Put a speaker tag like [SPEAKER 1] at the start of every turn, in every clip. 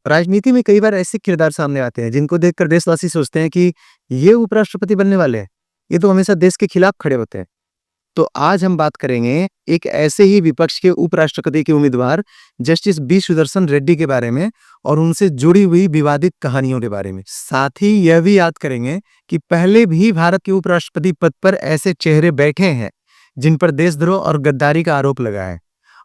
[SPEAKER 1] राजनीति में कई बार ऐसे किरदार सामने आते हैं जिनको देखकर देशवासी सोचते हैं कि ये उपराष्ट्रपति बनने वाले हैं। ये तो हमेशा देश के खिलाफ खड़े होते हैं। तो आज हम बात करेंगे एक ऐसे ही विपक्ष के उपराष्ट्रपति के उम्मीदवार जस्टिस बी सुदर्शन रेड्डी के बारे में और उनसे जुड़ी हुई विवादित कहानियों के बारे में। साथ ही यह भी याद करेंगे कि पहले भी भारत के उपराष्ट्रपति पद पर ऐसे चेहरे बैठे हैं जिन पर देशद्रोह और गद्दारी का आरोप लगा है,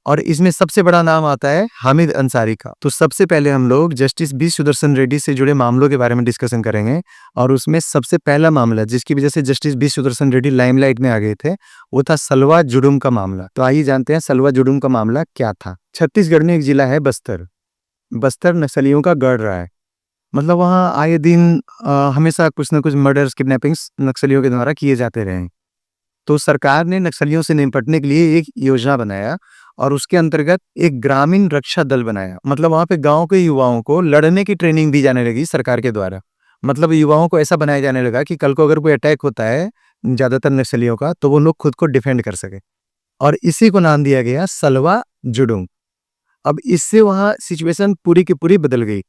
[SPEAKER 1] और इसमें सबसे बड़ा नाम आता है हामिद अंसारी का। तो सबसे पहले हम लोग जस्टिस बी सुदर्शन रेड्डी से जुड़े मामलों के बारे में डिस्कशन करेंगे, और उसमें सबसे पहला मामला जिसकी वजह से justice B Sudarshan Reddy limelight में आ गए थे वो था सलवा जुडुम का मामला। तो आइए जानते हैं सलवा जुडुम का मामला क्या था। छत्तीसगढ़ में एक जिला है बस्तर। बस्तर नक्सलियों का गढ़ रहा है। मतलब वहाँ आए दिन हमेशा कुछ न कुछ मर्डर्स, किडनैपिंग्स नक्सलियों के द्वारा किए जाते रहे। तो सरकार ने नक्सलियों से निपटने के लिए एक योजना बनाया और उसके अंतर्गत एक ग्रामीण रक्षा दल बनाया। मतलब वहां पे गांव के युवाओं को लड़ने की ट्रेनिंग दी जाने लगी सरकार के द्वारा। मतलब युवाओं को ऐसा बनाया जाने लगा कि कल को अगर कोई अटैक होता है ज्यादातर नक्सलियों का, तो वो लोग खुद को डिफेंड कर सके, और इसी को नाम दिया गया सलवा जुडुम। अब इससे वहां सिचुएशन पूरी की पूरी बदल गई।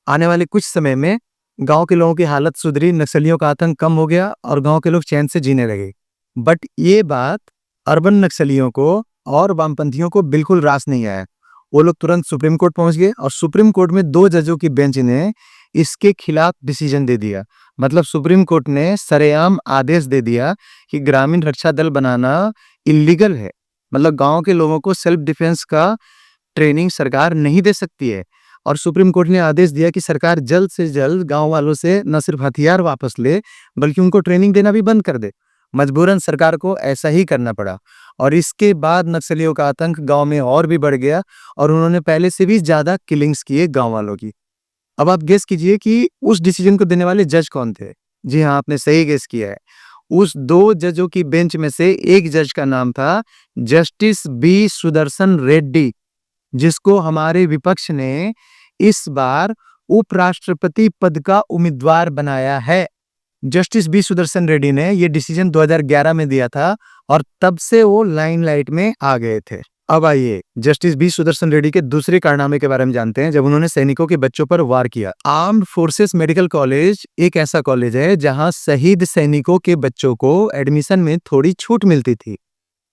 [SPEAKER 1] आने वाले कुछ समय में गांव के लोगों की हालत सुधरी, नक्सलियों का आतंक कम हो गया और गांव के लोग चैन से जीने लगे। बट ये बात अर्बन नक्सलियों को और वामपंथियों को बिल्कुल रास नहीं आया। वो लोग तुरंत सुप्रीम कोर्ट पहुंच गए और सुप्रीम कोर्ट में 2 जजों की बेंच ने इसके खिलाफ डिसीजन दे दिया। मतलब सुप्रीम कोर्ट ने सरेआम आदेश दे दिया कि ग्रामीण रक्षा दल बनाना इलीगल है। मतलब गांव के लोगों को सेल्फ डिफेंस का ट्रेनिंग सरकार नहीं दे सकती है। और सुप्रीम कोर्ट ने आदेश दिया कि सरकार जल्द से जल्द गांव वालों से न सिर्फ हथियार वापस ले बल्कि उनको ट्रेनिंग देना भी बंद कर दे। मजबूरन सरकार को ऐसा ही करना पड़ा, और इसके बाद नक्सलियों का आतंक गांव में और भी बढ़ गया और उन्होंने पहले से भी ज्यादा किलिंग्स किए गांव वालों की। अब आप गेस कीजिए कि उस डिसीजन को देने वाले जज कौन थे। जी हाँ, आपने सही गेस किया है। उस 2 जजों की बेंच में से एक जज का नाम था जस्टिस बी सुदर्शन रेड्डी, जिसको हमारे विपक्ष ने इस बार उपराष्ट्रपति पद का उम्मीदवार बनाया है। जस्टिस बी सुदर्शन रेड्डी ने यह डिसीजन 2011 में दिया था और तब से वो लाइमलाइट में आ गए थे। अब आइए जस्टिस बी सुदर्शन रेड्डी के दूसरे कारनामे के बारे में जानते हैं, जब उन्होंने सैनिकों के बच्चों पर वार किया। आर्म्ड फोर्सेस मेडिकल कॉलेज एक ऐसा कॉलेज है जहां शहीद सैनिकों के बच्चों को एडमिशन में थोड़ी छूट मिलती थी।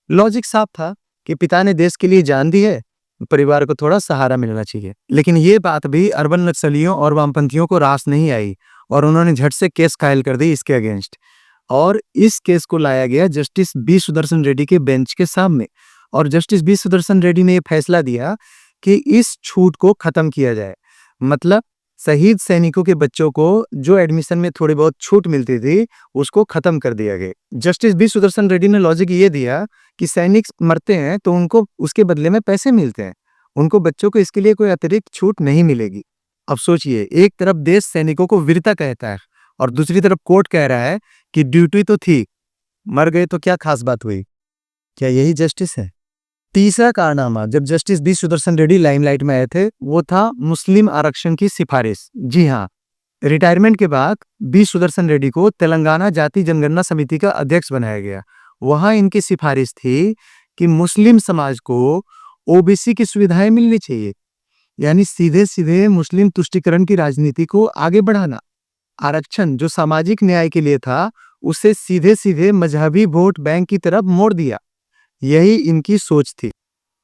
[SPEAKER 1] लॉजिक साफ था कि पिता ने देश के लिए जान दी है, परिवार को थोड़ा सहारा मिलना चाहिए। लेकिन ये बात भी अर्बन नक्सलियों और वामपंथियों को रास नहीं आई और उन्होंने झट से केस फाइल कर दी इसके अगेंस्ट, और इस केस को लाया गया जस्टिस बी सुदर्शन रेड्डी के बेंच के सामने। और जस्टिस बी सुदर्शन रेड्डी ने यह फैसला दिया कि इस छूट को खत्म किया जाए। मतलब शहीद सैनिकों के बच्चों को जो एडमिशन में थोड़ी बहुत छूट मिलती थी उसको खत्म कर दिया गया। जस्टिस बी सुदर्शन रेड्डी ने लॉजिक ये दिया कि सैनिक मरते हैं तो उनको उसके बदले में पैसे मिलते हैं, उनको बच्चों को इसके लिए कोई अतिरिक्त छूट नहीं मिलेगी। अब सोचिए, एक तरफ देश सैनिकों को वीरता कहता है और दूसरी तरफ कोर्ट कह रहा है कि ड्यूटी तो थी, मर गए तो क्या खास बात हुई। क्या यही जस्टिस है? तीसरा कारनामा जब justice B Sudarshan Reddy limelight में आए थे वो था मुस्लिम आरक्षण की सिफारिश। जी हाँ, रिटायरमेंट के बाद बी सुदर्शन रेड्डी को तेलंगाना जाति जनगणना समिति का अध्यक्ष बनाया गया। वहां इनकी सिफारिश थी कि मुस्लिम समाज को ओबीसी की सुविधाएं मिलनी चाहिए, यानी सीधे सीधे मुस्लिम तुष्टीकरण की राजनीति को आगे बढ़ाना। आरक्षण जो सामाजिक न्याय के लिए था उसे सीधे सीधे मजहबी वोट बैंक की तरफ मोड़ दिया। यही इनकी सोच थी।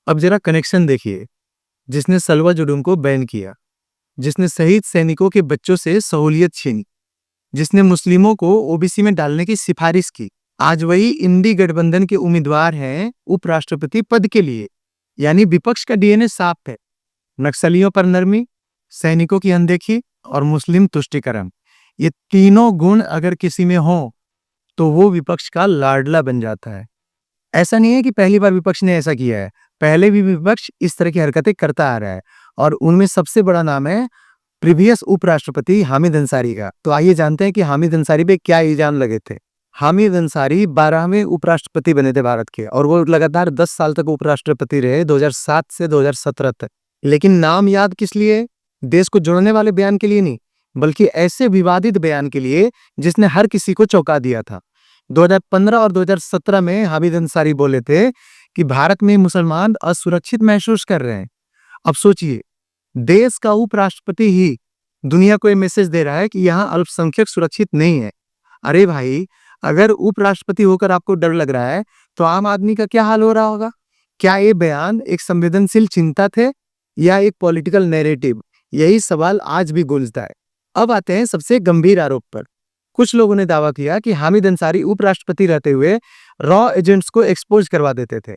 [SPEAKER 1] अब जरा कनेक्शन देखिए। जिसने सलवा जुडुम को बैन किया, जिसने शहीद सैनिकों के बच्चों से सहूलियत छीनी, जिसने मुस्लिमों को ओबीसी में डालने की सिफारिश की, आज वही इंडी गठबंधन के उम्मीदवार हैं उपराष्ट्रपति पद के लिए। यानी विपक्ष का डीएनए साफ है। नक्सलियों पर नरमी, सैनिकों की अनदेखी और मुस्लिम तुष्टीकरण, ये तीनों गुण अगर किसी में हो तो वो विपक्ष का लाडला बन जाता है। ऐसा नहीं है कि पहली बार विपक्ष ने ऐसा किया है, पहले भी विपक्ष इस तरह की हरकतें करता आ रहा है, और उनमें सबसे बड़ा नाम है प्रीवियस उपराष्ट्रपति हामिद अंसारी का। तो आइए जानते हैं कि हामिद अंसारी पे क्या इल्जाम लगे थे। हामिद अंसारी 12वें उपराष्ट्रपति बने थे भारत के, और वो लगातार 10 साल तक उपराष्ट्रपति रहे, 2007 से 2017 तक। लेकिन नाम याद किस लिए? देश को जोड़ने वाले बयान के लिए नहीं, बल्कि ऐसे विवादित बयान के लिए जिसने हर किसी को चौंका दिया था। 2015 और 2017 में हामिद अंसारी बोले थे कि भारत में मुसलमान असुरक्षित महसूस कर रहे हैं। अब सोचिए, देश का उपराष्ट्रपति ही दुनिया को ये मैसेज दे रहा है कि यहाँ अल्पसंख्यक सुरक्षित नहीं है। अरे भाई, अगर उपराष्ट्रपति होकर आपको डर लग रहा है, तो आम आदमी का क्या हाल हो रहा होगा? क्या ये बयान एक संवेदनशील चिंता थे या एक पॉलिटिकल नैरेटिव? यही सवाल आज भी गूंजता है। अब आते हैं सबसे गंभीर आरोप पर। कुछ लोगों ने दावा किया कि हामिद अंसारी उपराष्ट्रपति रहते हुए रॉ एजेंट्स को एक्सपोज करवा देते थे।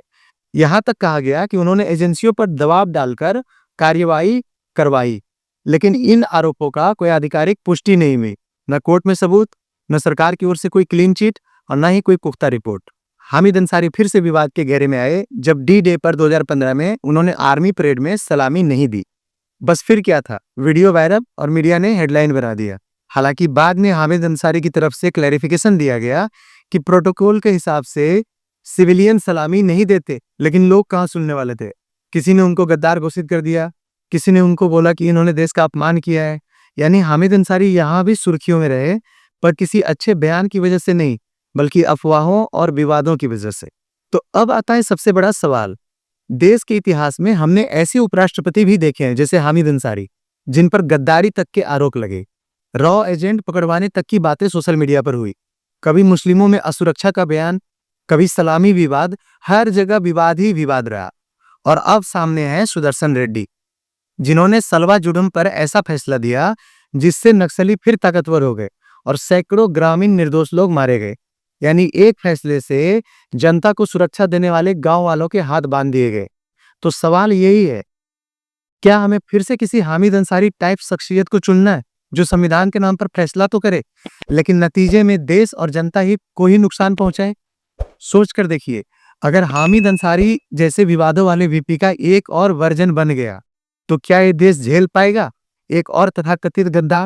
[SPEAKER 1] यहां तक कहा गया कि उन्होंने एजेंसियों पर दबाव डालकर कार्यवाही करवाई, लेकिन इन आरोपों का कोई आधिकारिक पुष्टि नहीं हुई। न कोर्ट में सबूत, न सरकार की ओर से कोई क्लीन चिट और न ही कोई पुख्ता रिपोर्ट। हामिद अंसारी फिर से विवाद के घेरे में आए जब डी डे पर 2015 में उन्होंने आर्मी परेड में सलामी नहीं दी। बस फिर क्या था, वीडियो वायरल और मीडिया ने हेडलाइन बना दिया। हालांकि बाद में हामिद अंसारी की तरफ से क्लैरिफिकेशन दिया गया कि प्रोटोकॉल के हिसाब से सिविलियन सलामी नहीं देते, लेकिन लोग कहाँ सुनने वाले थे। किसी ने उनको गद्दार घोषित कर दिया, किसी ने उनको बोला कि इन्होंने देश का अपमान किया है। यानी हामिद अंसारी यहाँ भी सुर्खियों में रहे, पर किसी अच्छे बयान की वजह से नहीं, बल्कि अफवाहों और विवादों की वजह से। तो अब आता है सबसे बड़ा सवाल। देश के इतिहास में हमने ऐसे उपराष्ट्रपति भी देखे हैं जैसे हामिद अंसारी, जिन पर गद्दारी तक के आरोप लगे। रॉ एजेंट पकड़वाने तक की बातें सोशल मीडिया पर हुई। कभी मुस्लिमों में असुरक्षा का बयान, कभी सलामी विवाद, हर जगह विवाद ही विवाद रहा। और अब सामने है सुदर्शन रेड्डी, जिन्होंने सलवा जुडम पर ऐसा फैसला दिया जिससे नक्सली फिर ताकतवर हो गए और सैकड़ों ग्रामीण निर्दोष लोग मारे गए। यानी एक फैसले से जनता को सुरक्षा देने वाले गांव वालों के हाथ बांध दिए गए। तो सवाल यही है, क्या हमें फिर से किसी हामिद अंसारी टाइप शख्सियत को चुनना है जो संविधान के नाम पर फैसला तो करे, लेकिन नतीजे में देश और जनता ही को ही नुकसान पहुंचाए? सोच कर देखिए, अगर हामिद अंसारी जैसे विवादों वाले वीपी का एक और वर्जन बन गया, तो क्या ये देश झेल पाएगा एक और तथाकथित गद्दार?